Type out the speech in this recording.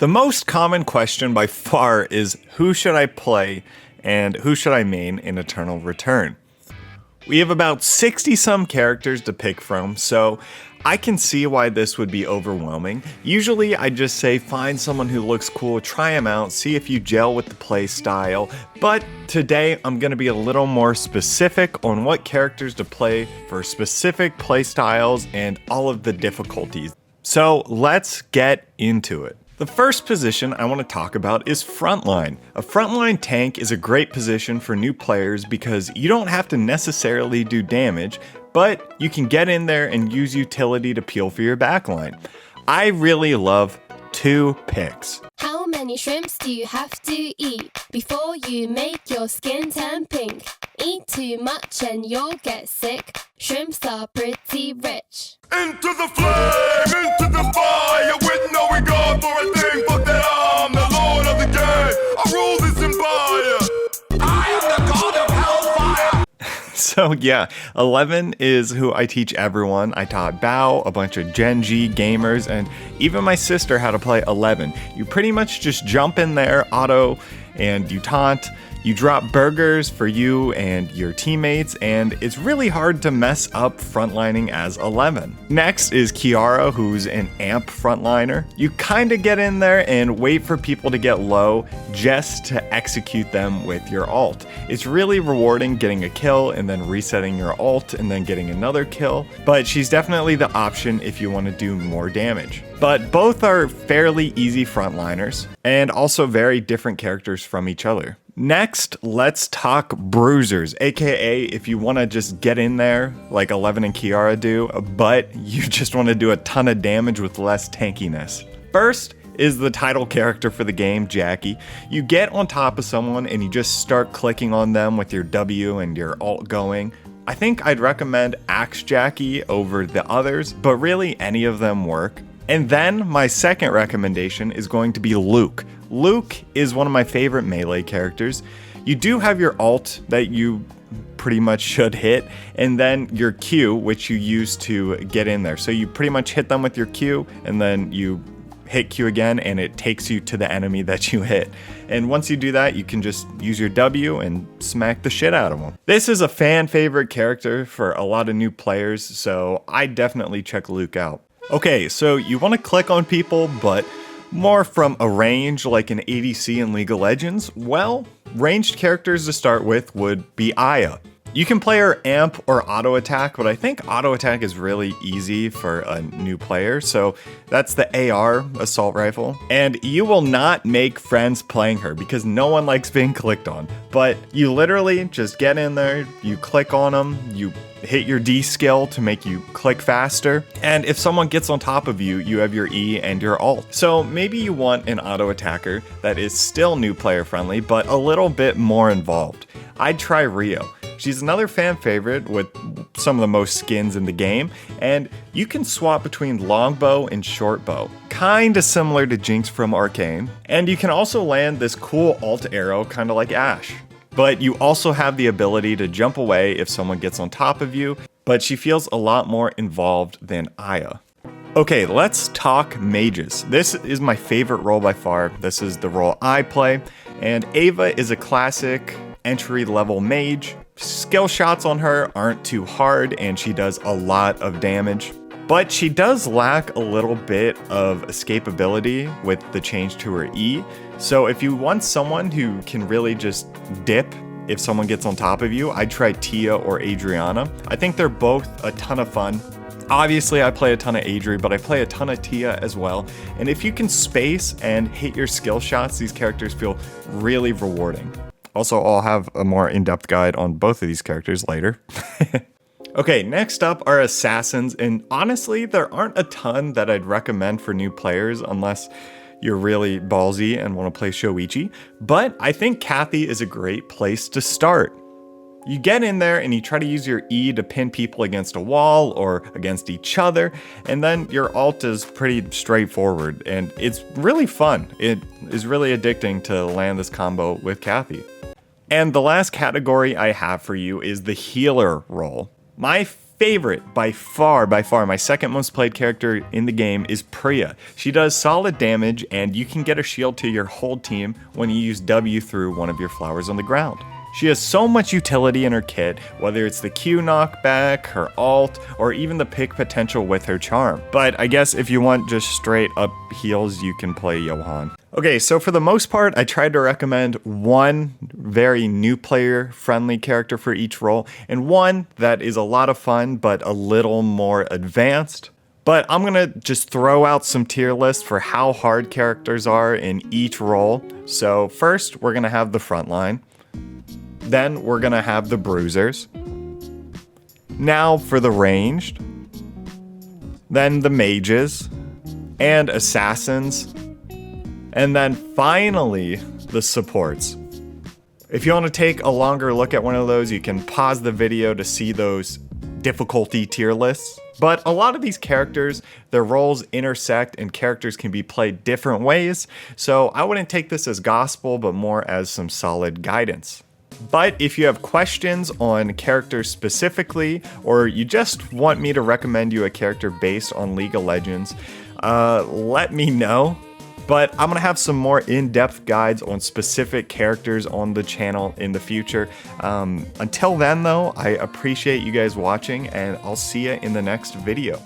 The most common question by far is who should I play and who should I main in Eternal Return? We have about 60 some characters to pick from, so I can see why this would be overwhelming. Usually I just say find someone who looks cool, try them out, see if you gel with the play style, but today I'm going to be a little more specific on what characters to play for specific play styles and all of the difficulties. So let's get into it. The first position I want to talk about is frontline. A frontline tank is a great position for new players because you don't have to necessarily do damage, but you can get in there and use utility to peel for your backline. I really love two picks. How many shrimps do you have to eat before you make your skin turn pink? Eat too much and you'll get sick. Shrimps are pretty rich. Into the flame, into the fire, with no regard for a thing, but that I'm the lord of the game. I rule this empire. I am the god of hellfire. So yeah, 11 is who I teach everyone. I taught Bao, a bunch of Gen G gamers, and even my sister how to play 11. You pretty much just jump in there, auto, and you taunt. You drop burgers for you and your teammates, and it's really hard to mess up frontlining as 11. Next is Kiara, who's an amp frontliner. You kinda get in there and wait for people to get low just to execute them with your ult. It's really rewarding getting a kill and then resetting your ult and then getting another kill, but she's definitely the option if you want to do more damage. But both are fairly easy frontliners and also very different characters from each other. Next, let's talk bruisers, aka if you want to just get in there like 11 and Kiara do, but you just want to do a ton of damage with less tankiness. First is the title character for the game, Jackie. You get on top of someone and you just start clicking on them with your W and your ult going. I think I'd recommend Axe Jackie over the others, but really any of them work. And then my second recommendation is going to be Luke. Luke is one of my favorite melee characters. You do have your ult that you pretty much should hit, and then your Q, which you use to get in there. So you pretty much hit them with your Q, and then you hit Q again, and it takes you to the enemy that you hit. And once you do that, you can just use your W and smack the shit out of them. This is a fan favorite character for a lot of new players, so I definitely check Luke out. Okay, so you want to click on people, but more from a range like an ADC in League of Legends? Well, ranged characters to start with would be Aya. You can play her amp or auto attack, but I think auto attack is really easy for a new player, so that's the AR assault rifle. And you will not make friends playing her because no one likes being clicked on, but you literally just get in there, you click on them, you hit your D skill to make you click faster, and if someone gets on top of you, you have your E and your ult. So maybe you want an auto attacker that is still new player friendly, but a little bit more involved. I'd try Rio. She's another fan favorite with some of the most skins in the game, and you can swap between longbow and shortbow, kinda similar to Jinx from Arcane, and you can also land this cool ult arrow kinda like Ashe. But you also have the ability to jump away if someone gets on top of you, but she feels a lot more involved than Aya. Okay, let's talk mages. This is my favorite role by far. This is the role I play, and Ava is a classic entry-level mage. Skill shots on her aren't too hard, and she does a lot of damage. But she does lack a little bit of escapability with the change to her E. So if you want someone who can really just dip if someone gets on top of you, I'd try Tia or Adriana. I think they're both a ton of fun. Obviously, I play a ton of Adri, but I play a ton of Tia as well. And if you can space and hit your skill shots, these characters feel really rewarding. Also, I'll have a more in-depth guide on both of these characters later. Okay, next up are assassins, and honestly, there aren't a ton that I'd recommend for new players unless you're really ballsy and want to play Shoichi, but I think Kathy is a great place to start. You get in there and you try to use your E to pin people against a wall or against each other, and then your ult is pretty straightforward, and it's really fun. It is really addicting to land this combo with Kathy. And the last category I have for you is the healer role. My favorite, by far, my second most played character in the game is Priya. She does solid damage, and you can get a shield to your whole team when you use W through one of your flowers on the ground. She has so much utility in her kit, whether it's the Q knockback, her ult, or even the pick potential with her charm. But I guess if you want just straight up heals, you can play Johann. Okay, so for the most part, I tried to recommend one very new player friendly character for each role, and one that is a lot of fun but a little more advanced. But I'm gonna just throw out some tier lists for how hard characters are in each role. So first, we're gonna have the frontline. Then we're gonna have the bruisers. Now for the ranged. Then the mages and assassins. And then finally, the supports. If you want to take a longer look at one of those, you can pause the video to see those difficulty tier lists. But a lot of these characters, their roles intersect and characters can be played different ways. So I wouldn't take this as gospel, but more as some solid guidance. But if you have questions on characters specifically, or you just want me to recommend you a character based on League of Legends, let me know. But I'm gonna have some more in-depth guides on specific characters on the channel in the future. Until then though, I appreciate you guys watching, and I'll see you in the next video.